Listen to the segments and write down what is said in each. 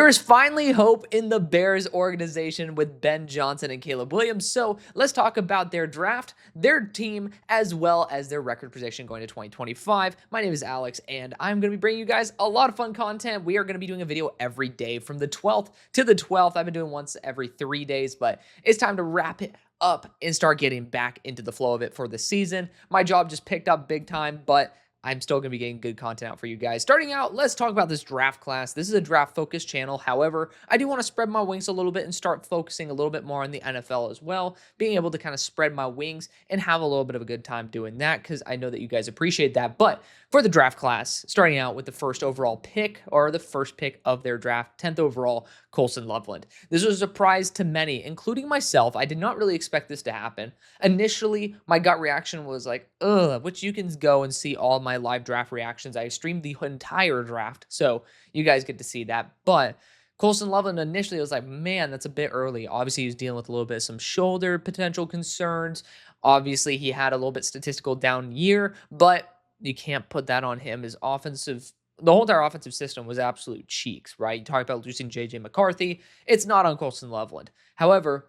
There is finally hope in the Bears organization with Ben Johnson and Caleb Williams. So let's talk about their draft, their team, as well as their record position going to 2025. My name is Alex, and I'm going to be bringing you guys a lot of fun content. We are going to be doing a video every day from the 12th to the 12th. I've been doing once every 3 days, but it's time to wrap it up and start getting back into the flow of it for the season. My job just picked up big time, but I'm still going to be getting good content out for you guys. Starting out, let's talk about this draft class. This is a draft-focused channel. However, I do want to spread my wings a little bit and start focusing a little bit more on the NFL as well, being able to kind of spread my wings and have a little bit of a good time doing that because I know that you guys appreciate that. But for the draft class, starting out with the first overall pick, or the first pick of their draft, 10th overall, Colson Loveland. This was a surprise to many, including myself. I did not really expect this to happen. Initially, my gut reaction was like, ugh, which you can go and see all my live draft reactions. I streamed the entire draft, so you guys get to see that. But Colson Loveland initially was like, man, that's a bit early. Obviously, he was dealing with a little bit of some shoulder potential concerns. Obviously, he had a little bit statistical down year, but you can't put that on him. His offensive, the whole entire offensive system was absolute cheeks, right? You talk about losing J.J. McCarthy. It's not on Colson Loveland. However,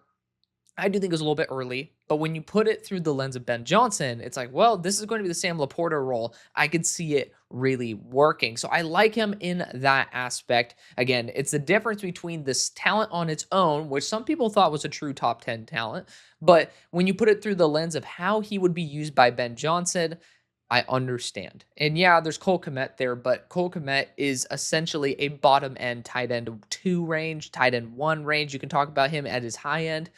I do think it was a little bit early, but when you put it through the lens of Ben Johnson, it's like, well, this is going to be the Sam Laporta role. I could see it really working. So I like him in that aspect. Again, it's the difference between this talent on its own, which some people thought was a true top 10 talent, but when you put it through the lens of how he would be used by Ben Johnson, I understand. And yeah, there's Cole Kmet there, but Cole Kmet is essentially a bottom end tight end 2 range, tight end 1 range. You can talk about him at his high end.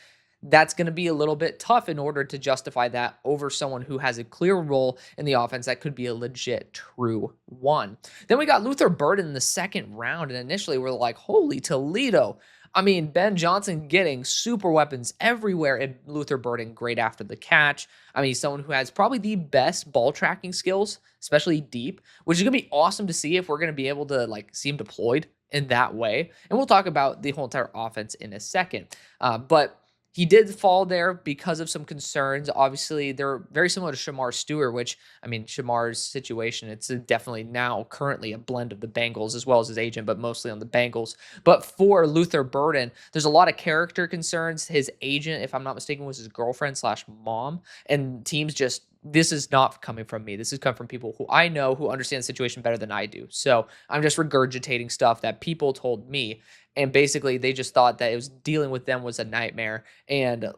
That's going to be a little bit tough in order to justify that over someone who has a clear role in the offense that could be a legit true 1. Then we got Luther Burden in the 2nd round, and initially we're like, holy Toledo. I mean, Ben Johnson getting super weapons everywhere, and Luther Burden great after the catch. I mean, he's someone who has probably the best ball tracking skills, especially deep, which is going to be awesome to see if we're going to be able to see him deployed in that way. And we'll talk about the whole entire offense in a second. But he did fall there because of some concerns. Obviously, they're very similar to Shamar Stewart, which, I mean, Shamar's situation, it's definitely now currently a blend of the Bengals as well as his agent, but mostly on the Bengals. But for Luther Burden, there's a lot of character concerns. His agent, if I'm not mistaken, was his girlfriend/mom. And teams just, this is not coming from me. This is coming from people who I know who understand the situation better than I do. So I'm just regurgitating stuff that people told me. And basically, they just thought that it was dealing with them was a nightmare. And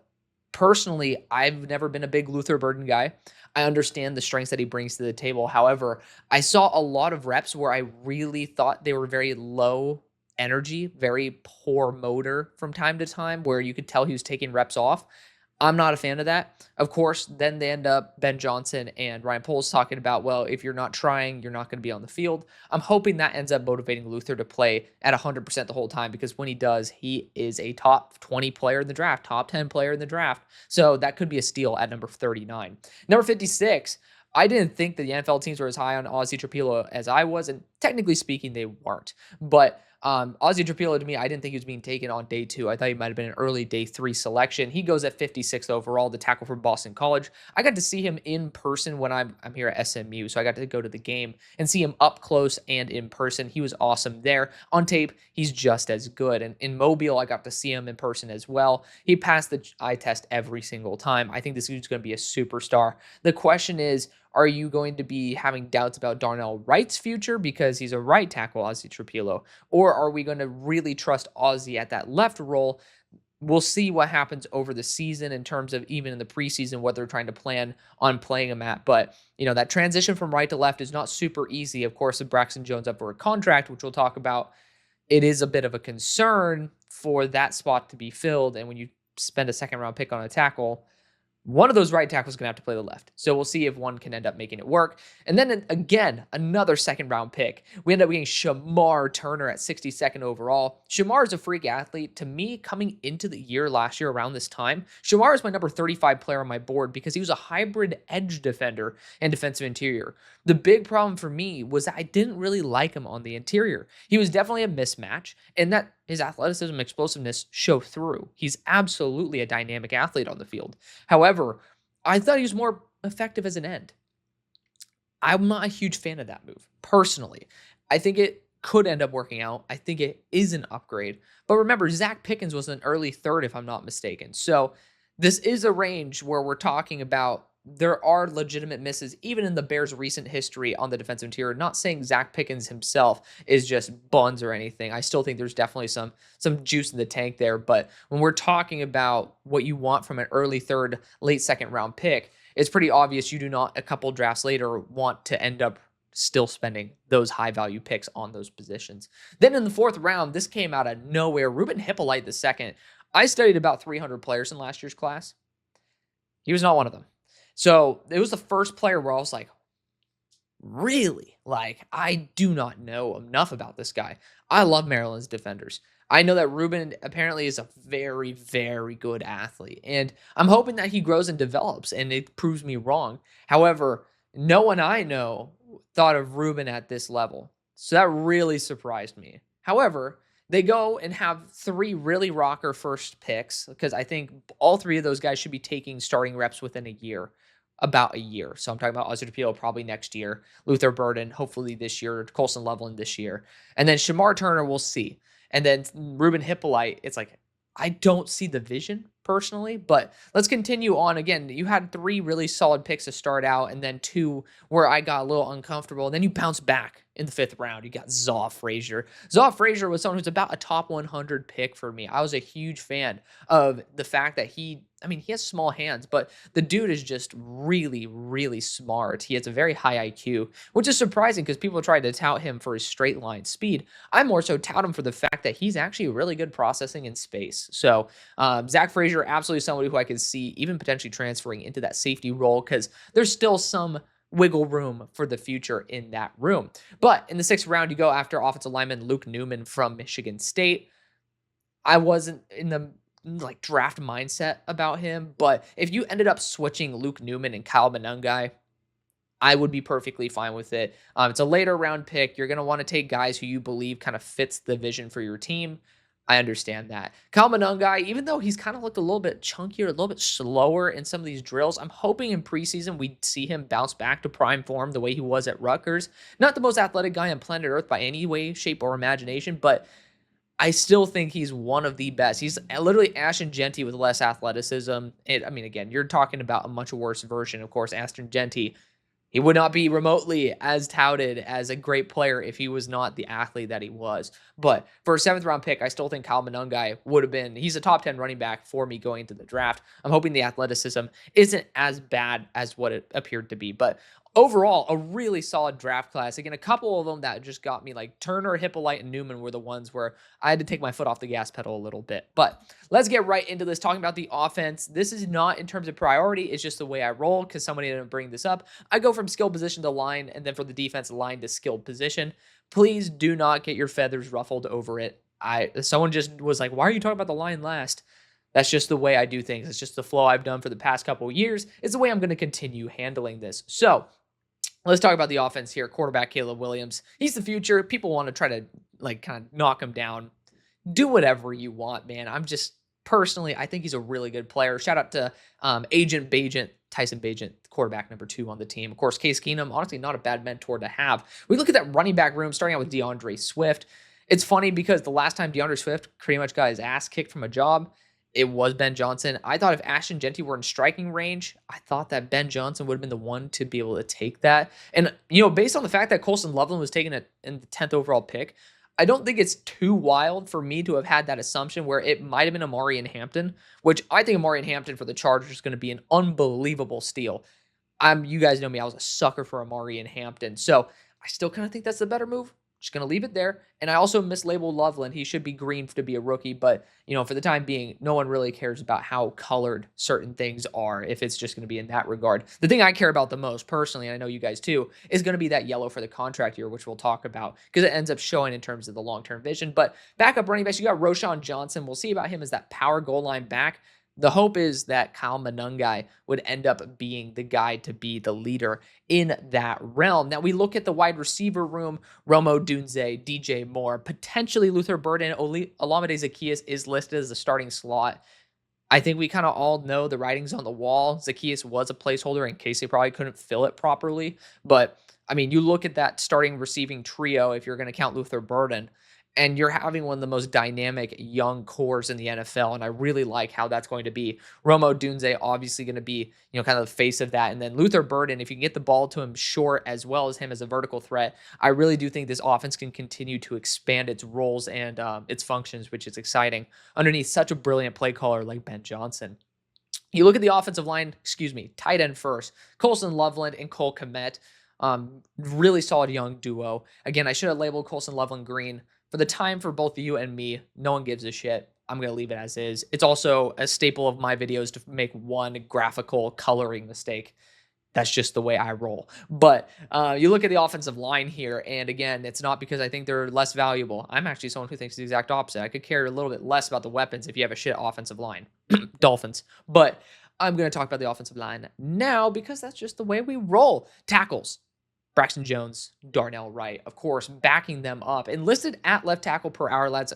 personally, I've never been a big Luther Burden guy. I understand the strengths that he brings to the table. However, I saw a lot of reps where I really thought they were very low energy, very poor motor from time to time, where you could tell he was taking reps off. I'm not a fan of that. Of course, then they end up, Ben Johnson and Ryan Poles talking about, well, if you're not trying, you're not going to be on the field. I'm hoping that ends up motivating Luther to play at 100% the whole time, because when he does, he is a top 20 player in the draft, top 10 player in the draft. So that could be a steal at number 39. Number 56, I didn't think that the NFL teams were as high on Ozzie Trapilo as I was, and technically speaking, they weren't. But Ozzie Trapilo, to me, I didn't think he was being taken on day 2. I thought he might have been an early day 3 selection. He goes at 56 overall, the tackle from Boston College. I got to see him in person when I'm here at SMU, so I got to go to the game and see him up close and in person. He was awesome there. On tape, he's just as good. And in Mobile, I got to see him in person as well. He passed the eye test every single time. I think this dude's going to be a superstar. The question is, are you going to be having doubts about Darnell Wright's future because he's a right tackle, Ozzie Trapilo? Or are we going to really trust Ozzie at that left role? We'll see what happens over the season in terms of even in the preseason, what they're trying to plan on playing him at. But, you know, that transition from right to left is not super easy. Of course, with Braxton Jones up for a contract, which we'll talk about, it is a bit of a concern for that spot to be filled. And when you spend a 2nd round pick on a tackle, one of those right tackles is going to have to play the left. So we'll see if one can end up making it work. And then again, another 2nd round pick. We end up getting Shamar Turner at 62nd overall. Shamar is a freak athlete. To me, coming into the year last year around this time, Shamar is my number 35 player on my board because he was a hybrid edge defender and defensive interior. The big problem for me was that I didn't really like him on the interior. He was definitely a mismatch, and that his athleticism and explosiveness show through. He's absolutely a dynamic athlete on the field. However, I thought he was more effective as an end. I'm not a huge fan of that move, personally. I think it could end up working out. I think it is an upgrade. But remember, Zach Pickens was an early third, if I'm not mistaken. So this is a range where we're talking about there are legitimate misses, even in the Bears' recent history on the defensive interior. Not saying Zach Pickens himself is just buns or anything. I still think there's definitely some juice in the tank there. But when we're talking about what you want from an early third, late second round pick, it's pretty obvious you do not, a couple drafts later, want to end up still spending those high value picks on those positions. Then in the fourth round, this came out of nowhere. Ruben Hippolyte the second. I studied about 300 players in last year's class. He was not one of them. So it was the first player where I was like, really? Like, I do not know enough about this guy. I love Maryland's defenders. I know that Ruben apparently is a very, very good athlete, and I'm hoping that he grows and develops and it proves me wrong. However, no one I know thought of Ruben at this level. So that really surprised me. However, they go and have 3 really rocker first picks because I think all 3 of those guys should be taking starting reps within a year, about a year. So I'm talking about Ozzy DePiero probably next year, Luther Burden hopefully this year, Colson Loveland this year, and then Shamar Turner we'll see. And then Ruben Hippolyte, it's like, I don't see the vision personally, but let's continue on. Again, you had 3 really solid picks to start out, and then 2 where I got a little uncomfortable. And then you bounce back in the 5th round. You got Zaw Frazier. Zaw Frazier was someone who's about a top 100 pick for me. I was a huge fan of the fact that he has small hands, but the dude is just really, really smart. He has a very high IQ, which is surprising because people tried to tout him for his straight line speed. I more so tout him for the fact that he's actually really good processing in space. So Zach Frazier, absolutely somebody who I could see even potentially transferring into that safety role because there's still some wiggle room for the future in that room. But in the 6th round, you go after offensive lineman Luke Newman from Michigan State. I wasn't in the draft mindset about him, but if you ended up switching Luke Newman and Kyle Monangai, I would be perfectly fine with it. It's a later round pick. You're going to want to take guys who you believe kind of fits the vision for your team. I understand that. Kyle Monangai, even though he's kind of looked a little bit chunkier, a little bit slower in some of these drills, I'm hoping in preseason we'd see him bounce back to prime form the way he was at Rutgers. Not the most athletic guy on planet Earth by any way, shape, or imagination, but I still think he's one of the best. He's literally Ashton Jeanty with less athleticism. Again, you're talking about a much worse version. Of course, Ashton Jeanty, he would not be remotely as touted as a great player if he was not the athlete that he was. But for a 7th round pick, I still think Kyle Monangai would have been, he's a top 10 running back for me going into the draft. I'm hoping the athleticism isn't as bad as what it appeared to be. But overall, a really solid draft class. Again, a couple of them that just got me, like Turner, Hippolyte, and Newman were the ones where I had to take my foot off the gas pedal a little bit. But let's get right into this, talking about the offense. This is not in terms of priority. It's just the way I roll because somebody didn't bring this up. I go from skill position to line, and then for the defense, line to skilled position. Please do not get your feathers ruffled over it. Someone just was like, why are you talking about the line last? That's just the way I do things. It's just the flow I've done for the past couple of years. It's the way I'm going to continue handling this. So let's talk about the offense here. Quarterback Caleb Williams. He's the future. People want to try to kind of knock him down. Do whatever you want, man. I'm just personally, I think he's a really good player. Shout out to Tyson Bagent, quarterback number 2 on the team. Of course, Case Keenum, honestly, not a bad mentor to have. We look at that running back room, starting out with DeAndre Swift. It's funny because the last time DeAndre Swift pretty much got his ass kicked from a job, it was Ben Johnson. I thought if Ashton Jeanty were in striking range, I thought that Ben Johnson would have been the one to be able to take that. And, based on the fact that Colson Loveland was taken in the 10th overall pick, I don't think it's too wild for me to have had that assumption where it might have been Amari and Hampton, which I think Amari and Hampton for the Chargers is going to be an unbelievable steal. You guys know me, I was a sucker for Amari and Hampton. So I still kind of think that's the better move. Just going to leave it there. And I also mislabeled Loveland. He should be green to be a rookie, but, for the time being, no one really cares about how colored certain things are if it's just going to be in that regard. The thing I care about the most personally, and I know you guys too, is going to be that yellow for the contract year, which we'll talk about because it ends up showing in terms of the long-term vision. But backup running backs, you got Roshan Johnson. We'll see about him as that power goal line back. The hope is that Kyle Monangai would end up being the guy to be the leader in that realm. Now, we look at the wide receiver room. Romo Dunze, DJ Moore, potentially Luther Burden, Olamide Zaccheaus is listed as the starting slot. I think we kind of all know the writing's on the wall. Zaccheaus was a placeholder in case they probably couldn't fill it properly. But I mean, you look at that starting receiving trio, if you're going to count Luther Burden, and you're having one of the most dynamic young cores in the NFL. And I really like how that's going to be. Romo Dunze obviously going to be, kind of the face of that. And then Luther Burden, if you can get the ball to him short as well as him as a vertical threat, I really do think this offense can continue to expand its roles and its functions, which is exciting underneath such a brilliant play caller like Ben Johnson. You look at the offensive line, tight end first, Colson Loveland and Cole Kmet. Really solid young duo. Again, I should have labeled Colson Loveland green. For the time for both you and me, no one gives a shit. I'm going to leave it as is. It's also a staple of my videos to make one graphical coloring mistake. That's just the way I roll. But you look at the offensive line here, and again, it's not because I think they're less valuable. I'm actually someone who thinks the exact opposite. I could care a little bit less about the weapons if you have a shit offensive line. Dolphins. But I'm going to talk about the offensive line now because that's just the way we roll. Tackles. Braxton Jones, Darnell Wright, of course, backing them up. And listed at left tackle per Our Lads.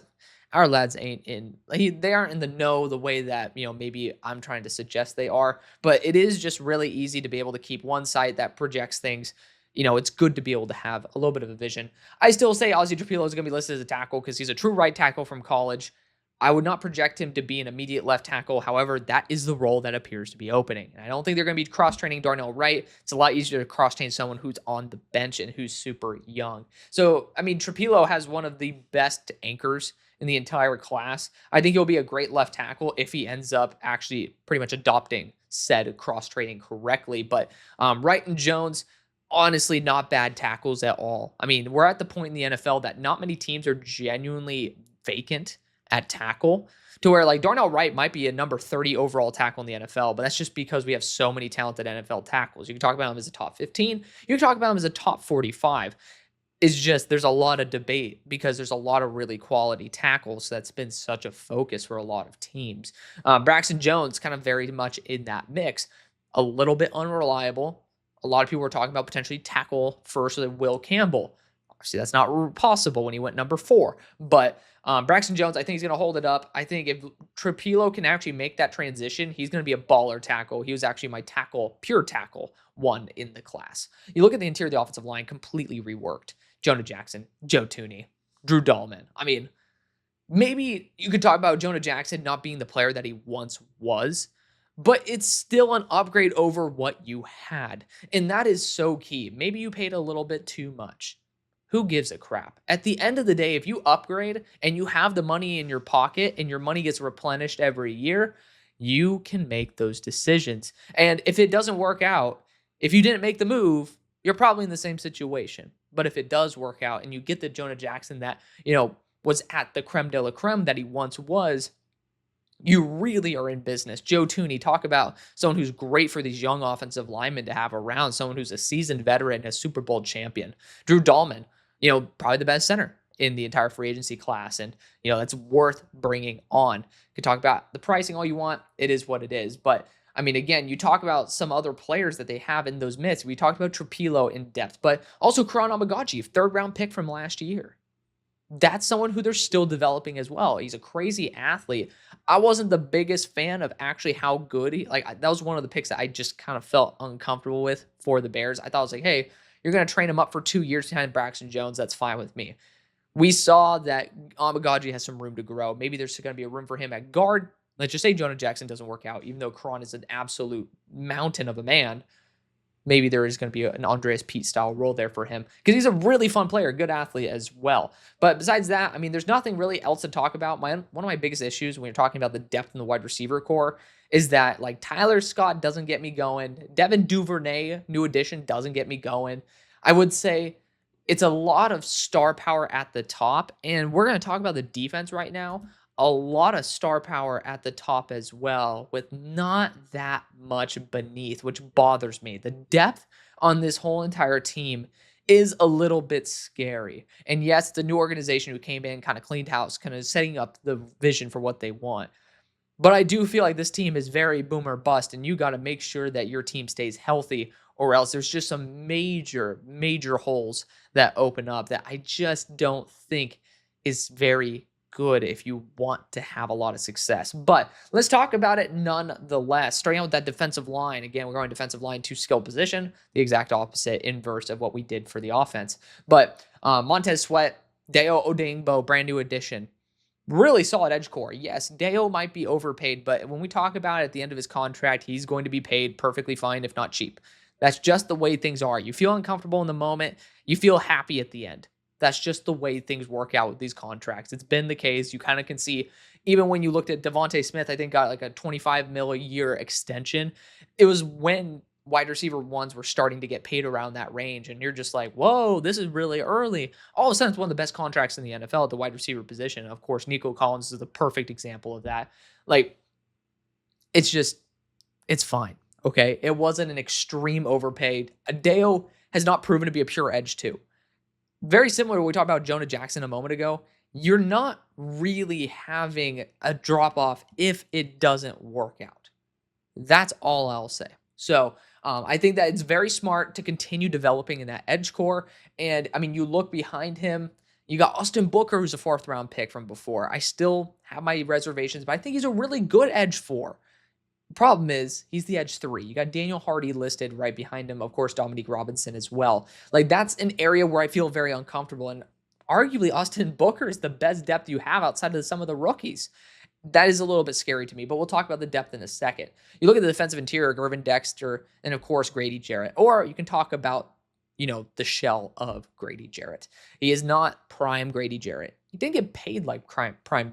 Our Lads ain't in, they aren't in the know the way that, maybe I'm trying to suggest they are. But it is just really easy to be able to keep one site that projects things. It's good to be able to have a little bit of a vision. I still say Ozzie Trapilo is going to be listed as a tackle because he's a true right tackle from college. I would not project him to be an immediate left tackle. However, that is the role that appears to be opening. And I don't think they're going to be cross-training Darnell Wright. It's a lot easier to cross-train someone who's on the bench and who's super young. So, I mean, Trapilo has one of the best anchors in the entire class. I think he'll be a great left tackle if he ends up actually pretty much adopting said cross-training correctly. But Wright and Jones, honestly, not bad tackles at all. I mean, we're at the point in the NFL that not many teams are genuinely vacant at tackle, to where like Darnell Wright might be a number 30 overall tackle in the NFL, but that's just because we have so many talented NFL tackles. You can talk about him as a top 15. You can talk about him as a top 45. It's just there's a lot of debate because there's a lot of really quality tackles. That's been such a focus for a lot of teams. Braxton Jones kind of very much in that mix. A little bit unreliable. A lot of people were talking about potentially tackle first with Will Campbell. Obviously, that's not possible when he went number 4. But Braxton Jones, I think he's going to hold it up. I think if Trapilo can actually make that transition, he's going to be a baller tackle. He was actually my pure tackle one in the class. You look at the interior of the offensive line, completely reworked. Jonah Jackson, Joe Thuney, Drew Dahlman. I mean, maybe you could talk about Jonah Jackson not being the player that he once was, but it's still an upgrade over what you had. And that is so key. Maybe you paid a little bit too much. Who gives a crap? At the end of the day, if you upgrade and you have the money in your pocket and your money gets replenished every year, you can make those decisions. And if it doesn't work out, if you didn't make the move, you're probably in the same situation. But if it does work out and you get the Jonah Jackson that, was at the creme de la creme that he once was, you really are in business. Joe Thuney, talk about someone who's great for these young offensive linemen to have around, someone who's a seasoned veteran, a Super Bowl champion. Drew Dahlman, probably the best center in the entire free agency class. And, that's worth bringing on. You can talk about the pricing all you want. It is what it is. But, I mean, again, you talk about some other players that they have in those midst. We talked about Trapilo in depth, but also Karan Amagaji, 3rd-round pick from last year. That's someone who they're still developing as well. He's a crazy athlete. I wasn't the biggest fan of actually how good that was one of the picks that I just kind of felt uncomfortable with for the Bears. I thought it was like, hey, you're going to train him up for 2 years behind Braxton Jones. That's fine with me. We saw that Amagaji has some room to grow. Maybe there's going to be a room for him at guard. Let's just say Jonah Jackson doesn't work out, even though Karan is an absolute mountain of a man. Maybe there is going to be an Andreas Pete style role there for him because he's a really fun player, good athlete as well. But besides that, I mean, there's nothing really else to talk about. One of my biggest issues when you're talking about the depth in the wide receiver core is that like Tyler Scott doesn't get me going. Devin Duvernay, new addition, doesn't get me going. I would say it's a lot of star power at the top. And we're going to talk about the defense right now. A lot of star power at the top as well, with not that much beneath, which bothers me. The depth on this whole entire team is a little bit scary. And yes, the new organization who came in kind of cleaned house, kind of setting up the vision for what they want. But I do feel like this team is very boom or bust, and you got to make sure that your team stays healthy, or else there's just some major holes that open up that I just don't think is very good if you want to have a lot of success. But let's talk about it nonetheless. Starting out with that defensive line. Again, we're going defensive line to skill position, the exact opposite, inverse of what we did for the offense. But Montez Sweat, Deo Odingbo, brand new addition. Really solid edge core. Yes, Deo might be overpaid, but when we talk about it at the end of his contract, he's going to be paid perfectly fine, if not cheap. That's just the way things are. You feel uncomfortable in the moment, you feel happy at the end. That's just the way things work out with these contracts. It's been the case. You kind of can see, even when you looked at Devontae Smith, I think got like a 25 mil a year extension. It was when wide receiver ones were starting to get paid around that range. And you're just like, whoa, this is really early. All of a sudden, it's one of the best contracts in the NFL at the wide receiver position. Of course, Nico Collins is the perfect example of that. Like, it's fine. Okay. It wasn't an extreme overpaid. Adeo has not proven to be a pure edge too. Very similar to what we talked about Jonah Jackson a moment ago. You're not really having a drop off if it doesn't work out. That's all I'll say. So I think that it's very smart to continue developing in that edge core. And I mean, you look behind him, you got Austin Booker, who's a 4th round pick from before. I still have my reservations, but I think he's a really good edge 4. Problem is, he's the edge 3. You got Daniel Hardy listed right behind him. Of course, Dominique Robinson as well. Like, that's an area where I feel very uncomfortable. And arguably, Austin Booker is the best depth you have outside of some of the rookies. That is a little bit scary to me, but we'll talk about the depth in a second. You look at the defensive interior, Gervin Dexter, and of course, Grady Jarrett. Or you can talk about, the shell of Grady Jarrett. He is not prime Grady Jarrett. He didn't get paid like prime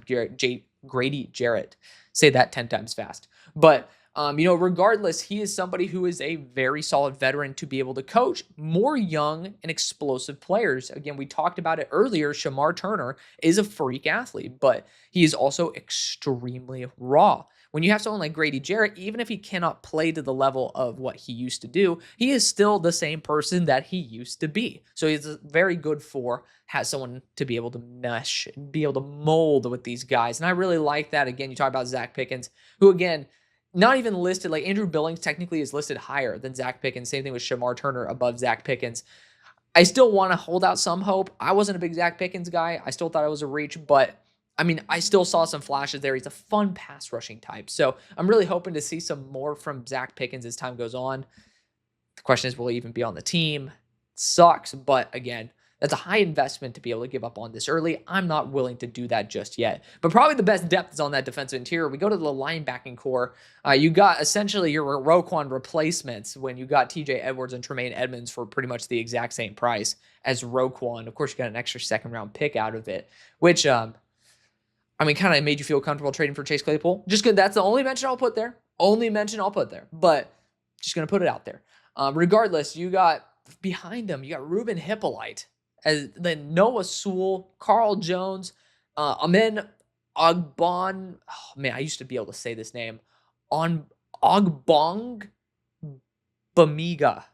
Grady Jarrett. Say that 10 times fast. But, regardless, he is somebody who is a very solid veteran to be able to coach more young and explosive players. Again, we talked about it earlier. Shamar Turner is a freak athlete, but he is also extremely raw. When you have someone like Grady Jarrett, even if he cannot play to the level of what he used to do, he is still the same person that he used to be. So he's very good has someone to be able to mesh, be able to mold with these guys. And I really like that. Again, you talk about Zach Pickens, who again, not even listed, like Andrew Billings technically is listed higher than Zach Pickens. Same thing with Shamar Turner above Zach Pickens. I still want to hold out some hope. I wasn't a big Zach Pickens guy. I still thought it was a reach, but I mean, I still saw some flashes there. He's a fun pass rushing type. So I'm really hoping to see some more from Zach Pickens as time goes on. The question is, will he even be on the team? It sucks, but again, that's a high investment to be able to give up on this early. I'm not willing to do that just yet. But probably the best depth is on that defensive interior. We go to the linebacking core. You got essentially your Roquan replacements when you got TJ Edwards and Tremaine Edmonds for pretty much the exact same price as Roquan. Of course, you got an extra 2nd round pick out of it, which, kind of made you feel comfortable trading for Chase Claypool. Just because that's the only mention I'll put there. But just going to put it out there. Regardless, you got behind him, you got Ruben Hippolyte. As then Noah Sewell, Carl Jones, Amen Ogbon. Oh man, I used to be able to say this name. On Ogbong Bamiga.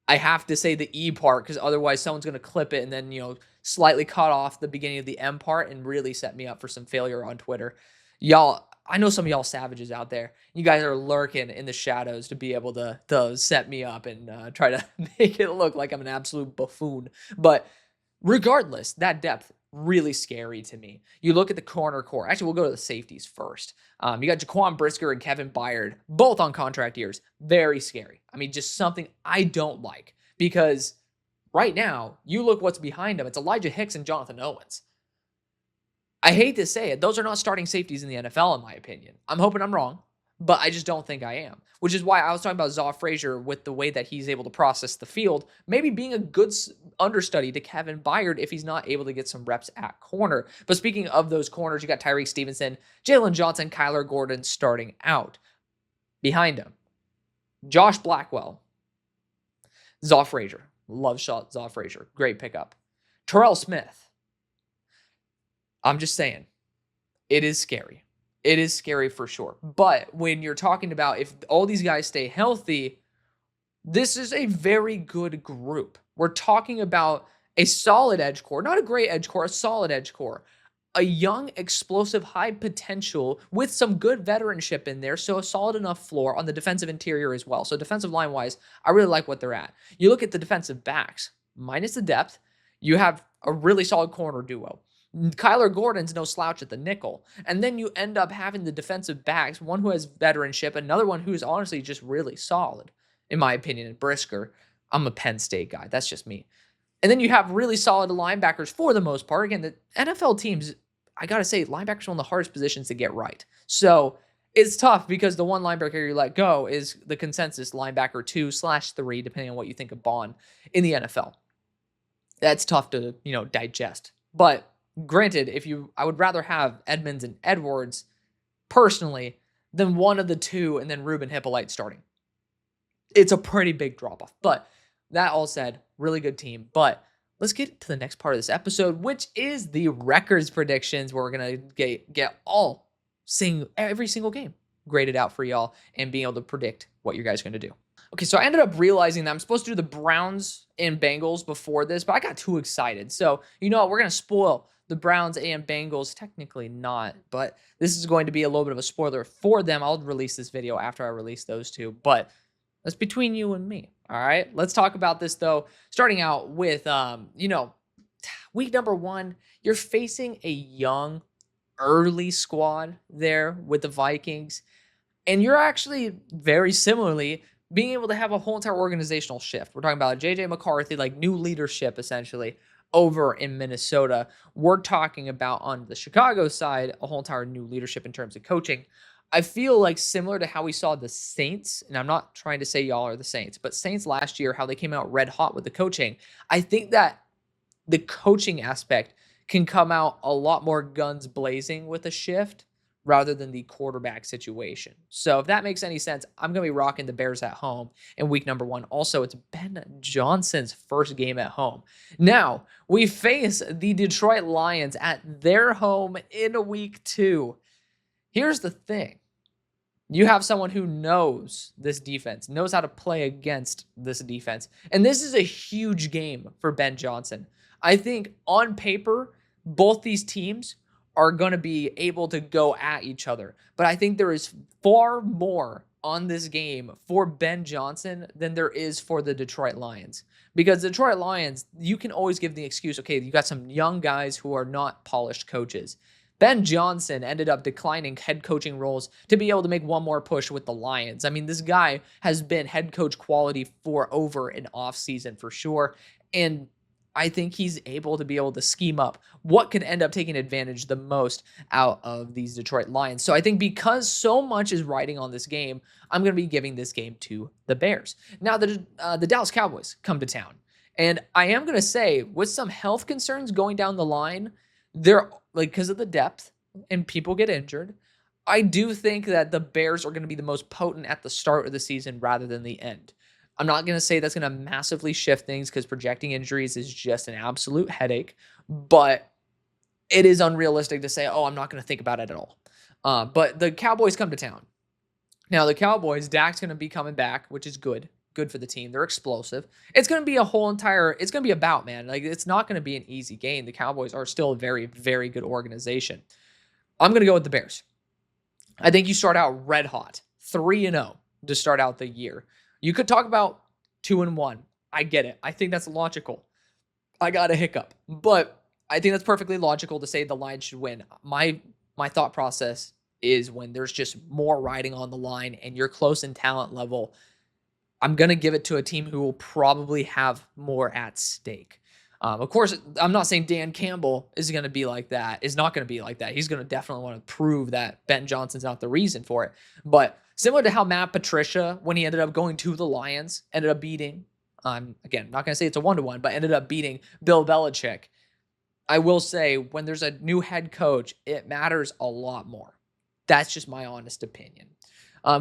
I have to say the E part because otherwise someone's going to clip it and then, slightly cut off the beginning of the M part and really set me up for some failure on Twitter. Y'all, I know some of y'all savages out there. You guys are lurking in the shadows to be able to set me up and try to make it look like I'm an absolute buffoon. But regardless, that depth, really scary to me. You look at the corner core. Actually, we'll go to the safeties first. You got Jaquan Brisker and Kevin Byard, both on contract years. Very scary. Just something I don't like because right now, you look what's behind them. It's Elijah Hicks and Jonathan Owens. I hate to say it. Those are not starting safeties in the NFL, in my opinion. I'm hoping I'm wrong, but I just don't think I am. Which is why I was talking about Zaw Frazier with the way that he's able to process the field, maybe being a good understudy to Kevin Byard if he's not able to get some reps at corner. But speaking of those corners, you got Tyreek Stevenson, Jalen Johnson, Kyler Gordon starting out. Behind him, Josh Blackwell, Zaw Frazier. Love Zaw Frazier. Great pickup. Terrell Smith. I'm just saying, it is scary. It is scary for sure. But when you're talking about if all these guys stay healthy, this is a very good group. We're talking about a solid edge core, not a great edge core, a solid edge core. A young, explosive, high potential with some good veteranship in there, so a solid enough floor on the defensive interior as well. So defensive line-wise, I really like what they're at. You look at the defensive backs, minus the depth, you have a really solid corner duo. Kyler Gordon's no slouch at the nickel. And then you end up having the defensive backs, one who has veteranship, another one who's honestly just really solid, in my opinion, and Brisker. I'm a Penn State guy. That's just me. And then you have really solid linebackers for the most part. Again, the NFL teams, I got to say, linebackers are one of the hardest positions to get right. So it's tough because the one linebacker you let go is the consensus linebacker 2/3, depending on what you think of Bond in the NFL. That's tough to, digest. But granted, I would rather have Edmonds and Edwards personally than one of the two and then Ruben Hippolyte starting. It's a pretty big drop off. But that all said, really good team. But let's get to the next part of this episode, which is the records predictions, where we're going to get every single game graded out for y'all and being able to predict what you guys are going to do. Okay, so I ended up realizing that I'm supposed to do the Browns and Bengals before this, but I got too excited. So, you know what? We're going to spoil the Browns and Bengals. Technically not, but this is going to be a little bit of a spoiler for them. I'll release this video after I release those two, but that's between you and me. All right, let's talk about this, though. Starting out with, week number 1, you're facing a young, early squad there with the Vikings, and you're actually very similarly being able to have a whole entire organizational shift. We're talking about J.J. McCarthy, like new leadership, essentially, over in Minnesota. We're talking about, on the Chicago side, a whole entire new leadership in terms of coaching. I feel like similar to how we saw the Saints, and I'm not trying to say y'all are the Saints, but Saints last year, how they came out red hot with the coaching. I think that the coaching aspect can come out a lot more guns blazing with a shift rather than the quarterback situation. So if that makes any sense, I'm going to be rocking the Bears at home in week number 1. Also, it's Ben Johnson's first game at home. Now, we face the Detroit Lions at their home in week 2. Here's the thing. You have someone who knows this defense, knows how to play against this defense. And this is a huge game for Ben Johnson. I think on paper, both these teams are going to be able to go at each other. But I think there is far more on this game for Ben Johnson than there is for the Detroit Lions. Because the Detroit Lions, you can always give the excuse, okay, you got some young guys who are not polished coaches. Ben Johnson ended up declining head coaching roles to be able to make one more push with the Lions. I mean, this guy has been head coach quality for over an offseason for sure. And I think he's able to scheme up what could end up taking advantage the most out of these Detroit Lions. So I think because so much is riding on this game, I'm going to be giving this game to the Bears. Now, the Dallas Cowboys come to town. And I am going to say, with some health concerns going down the line, they're because of the depth and people get injured, I do think that the Bears are going to be the most potent at the start of the season rather than the end. I'm not going to say that's going to massively shift things because projecting injuries is just an absolute headache, but it is unrealistic to say, oh, I'm not going to think about it at all. But the Cowboys come to town. Now, the Cowboys, Dak's going to be coming back, which is good. Good for the team. They're explosive. It's going to be it's going to be a bout, man. Like, it's not going to be an easy game. The Cowboys are still a very, very good organization. I'm going to go with the Bears. I think you start out red hot, 3-0 to start out the year. You could talk about 2-1. I get it. I think that's logical. I got a hiccup, but I think that's perfectly logical to say the Lions should win. My thought process is when there's just more riding on the line and you're close in talent level, I'm going to give it to a team who will probably have more at stake. Of course, I'm not saying Dan Campbell is going to be like that. Is not going to be like that. He's going to definitely want to prove that Ben Johnson's not the reason for it. But similar to how Matt Patricia, when he ended up going to the Lions, ended up beating, again, not going to say it's a 1-1, but ended up beating Bill Belichick. I will say when there's a new head coach, it matters a lot more. That's just my honest opinion.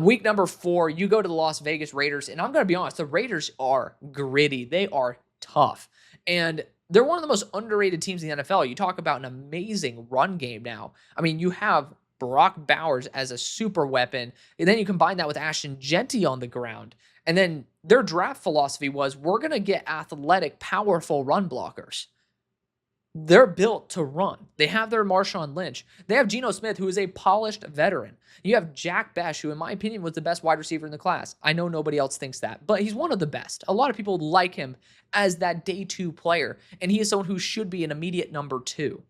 Week number 4, you go to the Las Vegas Raiders, and I'm going to be honest, the Raiders are gritty. They are tough, and they're one of the most underrated teams in the NFL. You talk about an amazing run game now. I mean, you have Brock Bowers as a super weapon, and then you combine that with Ashton Genty on the ground, and then their draft philosophy was, we're going to get athletic, powerful run blockers. They're built to run. They have their Marshawn Lynch. They have Geno Smith, who is a polished veteran. You have Jack Bech, who in my opinion was the best wide receiver in the class. I know nobody else thinks that, but he's one of the best. A lot of people like him as that day 2 player, and he is someone who should be an immediate number 2.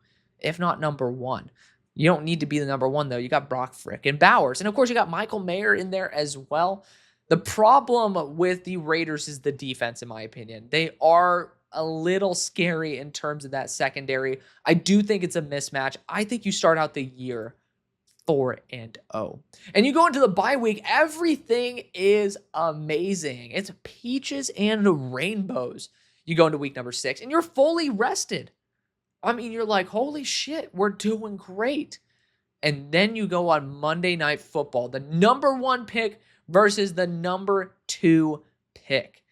if not number one. You don't need to be the number one, though. You got Brock frickin' Bowers. And of course, you got Michael Mayer in there as well. The problem with the Raiders is the defense, in my opinion. They are a little scary in terms of that secondary. I do think it's a mismatch. I think you start out the year 4-0. And you go into the bye week, everything is amazing. It's peaches and rainbows. You go into week number 6, and you're fully rested. I mean, you're like, holy shit, we're doing great. And then you go on Monday Night Football, the number 1 pick versus the number 2 pick.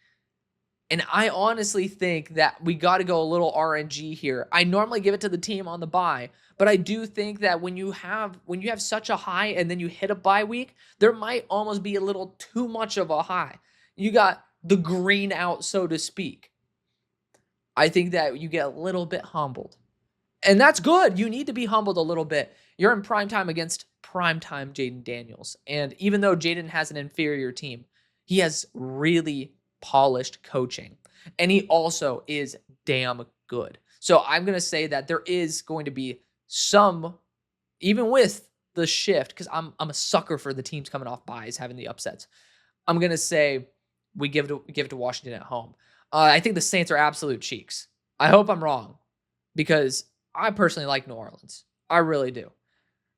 And I honestly think that we got to go a little RNG here. I normally give it to the team on the bye, but I do think that when you have such a high and then you hit a bye week, there might almost be a little too much of a high. You got the green out, so to speak. I think that you get a little bit humbled. And that's good. You need to be humbled a little bit. You're in primetime against primetime Jaden Daniels. And even though Jaden has an inferior team, he has really polished coaching. And he also is damn good. So I'm going to say that there is going to be some, even with the shift, because I'm a sucker for the teams coming off byes, having the upsets. I'm going to say we give it to Washington at home. I think the Saints are absolute cheeks. I hope I'm wrong, because I personally like New Orleans. I really do.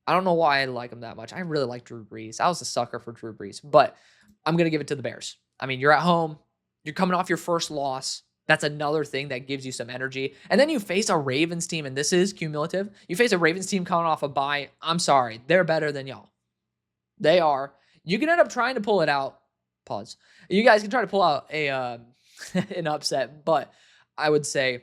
I don't know why I like them that much. I really like Drew Brees. I was a sucker for Drew Brees, but I'm going to give it to the Bears. I mean, you're at home. You're coming off your first loss. That's another thing that gives you some energy. And then you face a Ravens team, and this is cumulative. You face a Ravens team coming off a bye. I'm sorry. They're better than y'all. They are. You can end up trying to pull it out. Pause. You guys can try to pull out a an upset, but I would say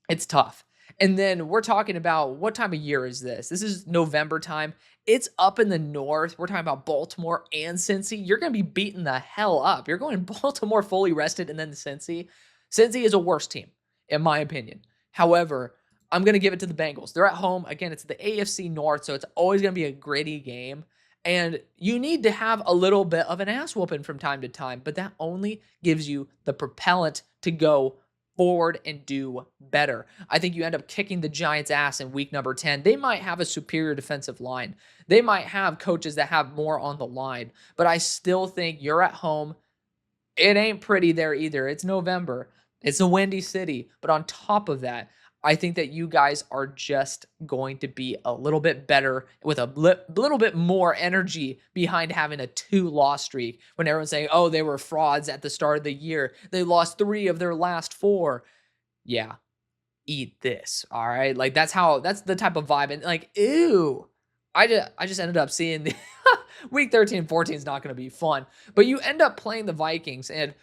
it's tough. And then we're talking about, what time of year is this? This is November time. It's up in the north. We're talking about Baltimore and Cincy. You're going to be beating the hell up. You're going Baltimore fully rested and then Cincy. Cincy is a worse team, in my opinion. However, I'm going to give it to the Bengals. They're at home. Again, it's the AFC North, so it's always going to be a gritty game. And you need to have a little bit of an ass whooping from time to time, but that only gives you the propellant to go forward and do better. I think you end up kicking the Giants' ass in week number 10. They might have a superior defensive line. They might have coaches that have more on the line, but I still think you're at home. It ain't pretty there either. It's November. It's a windy city. But on top of that, I think that you guys are just going to be a little bit better with a little bit more energy behind having a 2-loss streak when everyone's saying, oh, they were frauds at the start of the year. They lost 3 of their last 4. Yeah, eat this, all right? Like, that's the type of vibe. And like, ew. I just ended up seeing the week 13 and 14 is not going to be fun. But you end up playing the Vikings, and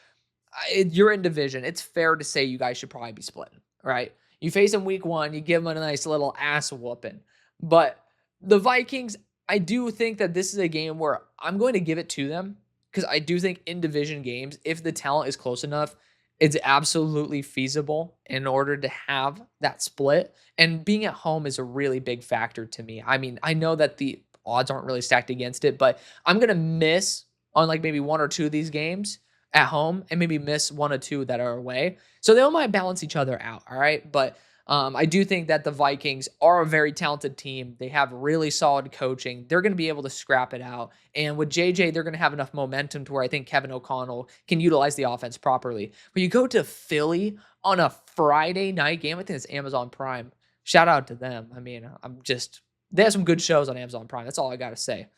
you're in division. It's fair to say you guys should probably be splitting, right? You face them week 1, you give them a nice little ass whooping. But the Vikings, I do think that this is a game where I'm going to give it to them, because I do think in division games, if the talent is close enough, it's absolutely feasible in order to have that split. And being at home is a really big factor to me. I mean, I know that the odds aren't really stacked against it, but I'm going to miss on like maybe 1 or 2 of these games at home and maybe miss 1 or 2 that are away. So they all might balance each other out, all right? But I do think that the Vikings are a very talented team. They have really solid coaching. They're going to be able to scrap it out. And with JJ, they're going to have enough momentum to where I think Kevin O'Connell can utilize the offense properly. But you go to Philly on a Friday night game. I think it's Amazon Prime. Shout out to them. I mean, they have some good shows on Amazon Prime. That's all I got to say.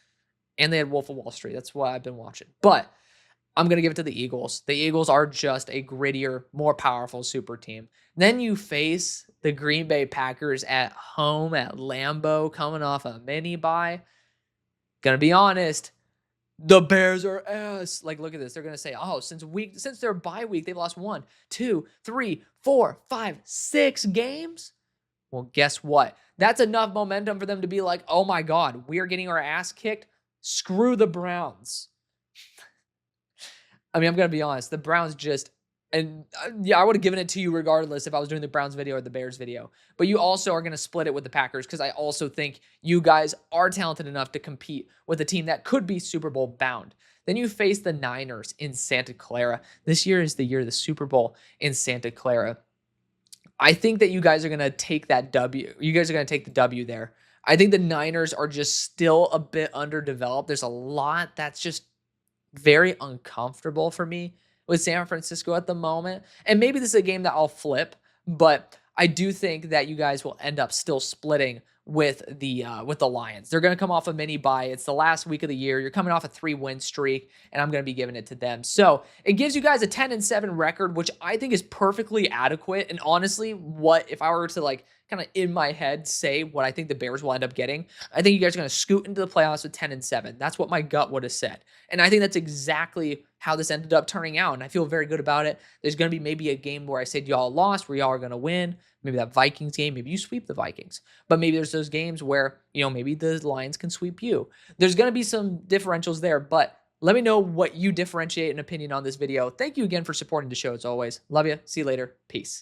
And they had Wolf of Wall Street. That's what I've been watching. But I'm going to give it to the Eagles. The Eagles are just a grittier, more powerful super team. Then you face the Green Bay Packers at home at Lambeau, coming off a mini bye. Gonna be honest, the Bears are ass. Like, look at this. They're gonna say, oh, since their bye week, they've lost 1, 2, 3, 4, 5, 6 games. Well, guess what? That's enough momentum for them to be like, oh my God, we are getting our ass kicked. Screw the Browns. I mean, I'm going to be honest. The Browns yeah, I would have given it to you regardless if I was doing the Browns video or the Bears video. But you also are going to split it with the Packers, because I also think you guys are talented enough to compete with a team that could be Super Bowl bound. Then you face the Niners in Santa Clara. This year is the year of the Super Bowl in Santa Clara. I think that you guys are gonna take that W. You guys are gonna take the W there. I think the Niners are just still a bit underdeveloped. There's a lot that's just very uncomfortable for me with San Francisco at the moment. And maybe this is a game that I'll flip, but I do think that you guys will end up still splitting with the Lions. They're going to come off a mini bye. It's the last week of the year. You're coming off a 3-win streak, and I'm going to be giving it to them. So it gives you guys a 10-7 record, which I think is perfectly adequate. And honestly, what if I were to like kind of in my head say what I think the Bears will end up getting? I think you guys are going to scoot into the playoffs with 10-7. That's what my gut would have said. And I think that's exactly how this ended up turning out. And I feel very good about it. There's going to be maybe a game where I said y'all lost, where y'all are going to win. Maybe that Vikings game, maybe you sweep the Vikings. But maybe there's those games where, maybe the Lions can sweep you. There's going to be some differentials there, but let me know what you differentiate an opinion on this video. Thank you again for supporting the show as always. Love you. See you later. Peace.